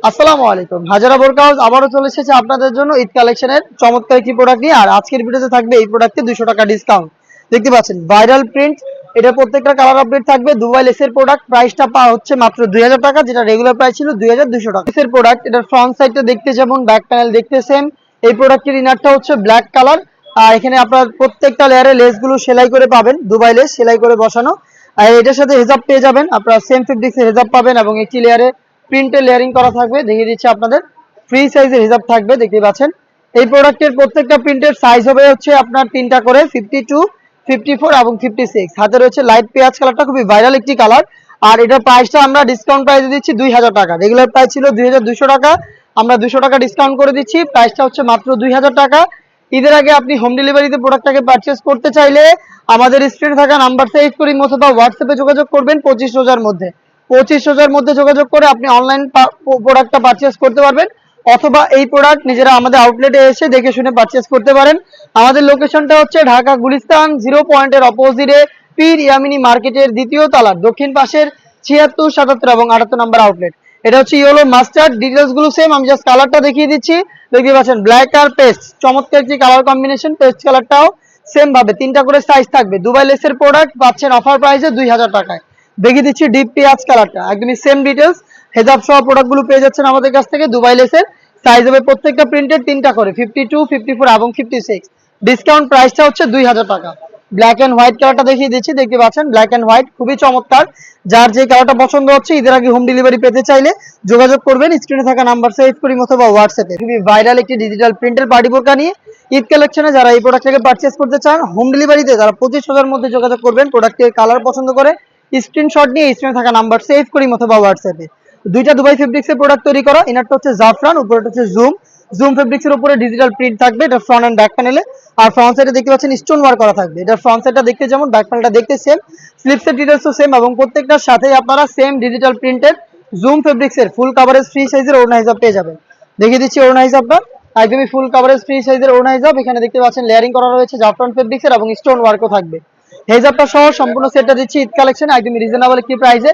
আসসালামু আলাইকুম। হাজারা বোরকা হাউস আবারও চলে এসেছে আপনাদের জন্য ঈদ কালেকশনের চমৎকার একটি প্রোডাক্ট নিয়ে। আর আজকের ভিডিওতে থাকবে এই প্রোডাক্টে 200 টাকা ডিসকাউন্ট। দেখতে পাচ্ছেন ভাইরাল প্রিন্ট, এটা প্রত্যেকটা কালার আপডেট থাকবে। দুবাই লেসের প্রোডাক্ট, প্রাইসটা পা হচ্ছে মাত্র 2000 টাকা, যেটা রেগুলার প্রাইস ছিল 2200 টাকা। লেসের প্রোডাক্ট, এটার ফ্রন্ট সাইডটা দেখতে যেমন, ব্যাক প্যানেল দেখতে সেম। এই প্রোডাক্টের ইনারটা হচ্ছে ব্ল্যাক কালার, আর এখানে আপনার প্রত্যেকটা লেয়ারে লেসগুলো সেলাই করে পাবেন, দুবাই লেস সেলাই করে বসানো। আর এটার সাথে হেজাব পেয়ে যাবেন, আপনারা সেম ফেব্রিক্সের হেজাব পাবেন এবং একটি লেয়ারে প্রিন্টের লেয়ারিং করা থাকবে। দেখিয়ে দিচ্ছি আপনাদের, ফ্রি সাইজের হিসাব থাকবে। দেখতে পাচ্ছেন এই প্রোডাক্টের প্রত্যেকটা প্রিন্টের সাইজ হবে হচ্ছে আপনার 3টা করে, 52, 54 এবং 56। হাতে রয়েছে লাইট পেঁয়াজ কালারটা, খুবই ভাইরাল একটি কালার। আর এটার প্রাইসটা আমরা ডিসকাউন্ট প্রাইসে দিচ্ছি 2000 টাকা। রেগুলার প্রাইস ছিল 2200 টাকা, আমরা 200 টাকা ডিসকাউন্ট করে দিচ্ছি। প্রাইসটা হচ্ছে মাত্র 2000 টাকা। ঈদের আগে আপনি হোম ডেলিভারিতে প্রোডাক্টটাকে পারচেস করতে চাইলে আমাদের স্ক্রিনে থাকা নাম্বার সেভ করি অথবা হোয়াটসঅ্যাপে যোগাযোগ করবেন। 25 রোজার মধ্যে 25 মধ্যে যোগাযোগ করে আপনি অনলাইন প্রোডাক্টটা পারচেস করতে পারবেন, অথবা এই প্রোডাক্ট নিজেরা আমাদের আউটলেটে এসে দেখে শুনে পারচেস করতে পারেন। আমাদের লোকেশনটা হচ্ছে ঢাকা গুলিস্তান 0 পয়েন্টের অপোজিটে পীর ইয়ামিনী মার্কেটের দ্বিতীয় তলার দক্ষিণ পাশের 76, 77 এবং 78 নম্বর আউটলেট। এটা হচ্ছে ইয়েলো মাস্টার্ড, ডিটেলস গুলো সেম, আমি জাস্ট কালারটা দেখিয়ে দিচ্ছি। দেখতে পাচ্ছেন ব্ল্যাক আর পেস্ট, চমৎকার একটি কালার কম্বিনেশন। পেস্ট কালারটাও সেম ভাবে 3টা করে সাইজ থাকবে। দুবাই লেসের প্রোডাক্ট পাচ্ছেন অফার প্রাইসে 2000 টাকায়। দেখিয়ে দিচ্ছি ডিপ পেঁয়াজ কালারটা, একদমই সেম ডিটেলস। হেজাব সহ প্রোডাক্টগুলো পেয়ে যাচ্ছেন আমাদের কাছ থেকে। দুবাই লেসের সাইজ হবে প্রত্যেকটা প্রিন্টের 3টা করে, 52, 54 এবং 56। ডিসকাউন্ট প্রাইসটা হচ্ছে 2000 টাকা। ব্ল্যাক এন্ড হোয়াইট কালারটা দেখিয়ে দিচ্ছি। দেখতে পাচ্ছেন ব্ল্যাক এন্ড হোয়াইট, খুবই চমৎকার। যার যে কালারটা পছন্দ হচ্ছে, ঈদের আগে হোম ডেলিভারি পেতে চাইলে যোগাযোগ করবেন স্ক্রিনে থাকা নাম্বার সেভ করি অথবা হোয়াটসঅ্যাপে। খুবই ভাইরাল একটি ডিজিটাল প্রিন্টের পার্টি বোরকা নিয়ে ঈদ কালেকশনে যারা এই প্রোডাক্টটাকে পারচেস করতে চান হোম ডেলিভারিতে, তারা 25,000 মধ্যে যোগাযোগ করবেন। প্রোডাক্টের কালার পছন্দ করে স্ক্রিনশট নিয়ে স্ক্রিনে থাকা নাম্বার সেভ করি অথবা হোয়াটসঅ্যাপে। দুইটা দুবাই ফেব্রিক্সের প্রোডাক্ট তৈরি করা। ইনারটা হচ্ছে জাফরান, উপরেটা হচ্ছে জুম ফেব্রিক্সের উপরে ডিজিটাল প্রিন্ট থাকবে। এটা ফ্রন্ট এন্ড ব্যাক প্যানেলে। আর ফ্রন্ট সাইডে দেখতে পাচ্ছেন স্টোন ওয়ার্ক করা থাকবে। এটা ফ্রন্ট সাইডটা দেখতে যেমন, ব্যাক প্যানেলটা দেখতে সেম। স্লিপসের ডিটেইলসও সেম এবং প্রত্যেকটার সাথে আপনারা সেম ডিজিটাল প্রিন্টেড জুম ফেব্রিক্সের ফুল কভারেজ ফ্রি সাইজের ওড়না হিসাব পেয়ে যাবেন। দেখিয়ে দিচ্ছি ওড়না হিসাবটা, একদমই ফুল কভারেজ ফ্রি সাইজের ওড়না হিসাব। এখানে দেখতে পাচ্ছেন লেয়ারিং করা রয়েছে জাফরান ফেব্রিক্সের এবং স্টোন ওয়ার্কও থাকবে। হেজাবটা সহ সম্পূর্ণ সেটটা দিচ্ছি ঈদ কালেকশনে একদমই রিজনেবল একটি প্রাইসে,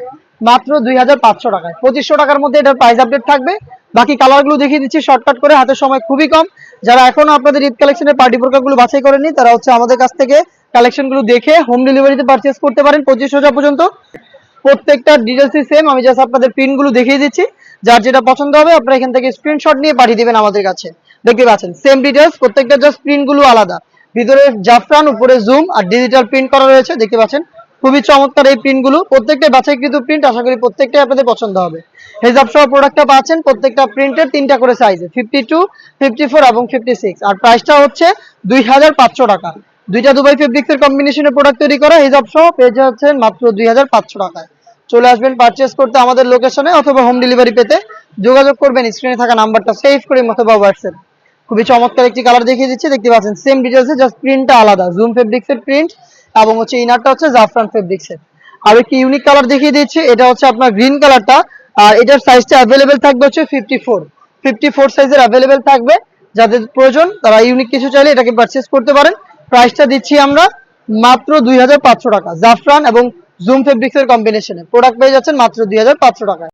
মাত্র 2500 টাকায়। 2500 টাকার মধ্যে এটার প্রাইস আপডেট থাকবে। বাকি কালারগুলো দেখিয়ে দিচ্ছি শর্টকাট করে, হাতের সময় খুবই কম। যারা এখনো আপনাদের ঈদ কালেকশনের পার্টি বোরকাগুলো বাছাই করেনি, তারা হচ্ছে আমাদের কাছ থেকে কালেকশনগুলো দেখে হোম ডেলিভারিতে পারচেস করতে পারেন 2500 পর্যন্ত। প্রত্যেকটা ডিটেলসই সেম, আমি জাস্ট আপনাদের প্রিন্টগুলো দেখিয়ে দিচ্ছি। যার যেটা পছন্দ হবে আপনারা এখান থেকে স্ক্রিনশট নিয়ে পাঠিয়ে দিবেন আমাদের কাছে। দেখতে পাচ্ছেন সেম ডিটেলস, প্রত্যেকটা জাস্ট প্রিন্টগুলো আলাদা। ভিতরে জাফরান, উপরে জুম আর ডিজিটাল প্রিন্ট করা রয়েছে। দেখতে পাচ্ছেন খুবই চমৎকার এই প্রিন্টগুলো, প্রত্যেকটাই বাছাইকৃত প্রিন্ট। আশা করি প্রত্যেকটাই আপনাদের পছন্দ হবে। হেজাব সহ প্রোডাক্টটা পাচ্ছেন প্রত্যেকটা প্রিন্টের 3টা করে সাইজে, 52, 54 এবং 56। আর প্রাইসটা হচ্ছে 2500 টাকা। দুইটা দুবাই ফেব্রিক্সের কম্বিনেশনের প্রোডাক্ট তৈরি করা। হিজাব সহ পেয়ে যাচ্ছেন মাত্র 2500 টাকায়। চলে আসবেন পারচেস করতে আমাদের লোকেশনে, অথবা হোম ডেলিভারি পেতে যোগাযোগ করবেন স্ক্রিনে থাকা নাম্বারটা সেভ করে অথবা হোয়াটসঅ্যাপ। খুবই চমৎকার একটি কালার দেখিয়ে দিচ্ছি। দেখতে পাচ্ছেন সেম ডিটেলসে, জাস্ট প্রিন্টটা আলাদা। জুম ফেব্রিক্সের প্রিন্ট এবং হচ্ছে ইনারটা হচ্ছে জাফরান ফেব্রিক্সের। আর একটি ইউনিক কালার দেখিয়ে দিচ্ছি, এটা হচ্ছে আপনার গ্রিন কালারটা। আর এটার সাইজটা অ্যাভেলেবেল থাকবে হচ্ছে 54 সাইজের অ্যাভেলেবেল থাকবে। যাদের প্রয়োজন তারা ইউনিক কিছু চাইলে এটাকে পারচেস করতে পারেন। প্রাইসটা দিচ্ছি আমরা মাত্র 2500 টাকা। জাফরান এবং জুম ফেব্রিক্সের কম্বিনেশনে প্রোডাক্ট পেয়ে যাচ্ছেন মাত্র 2500 টাকায়।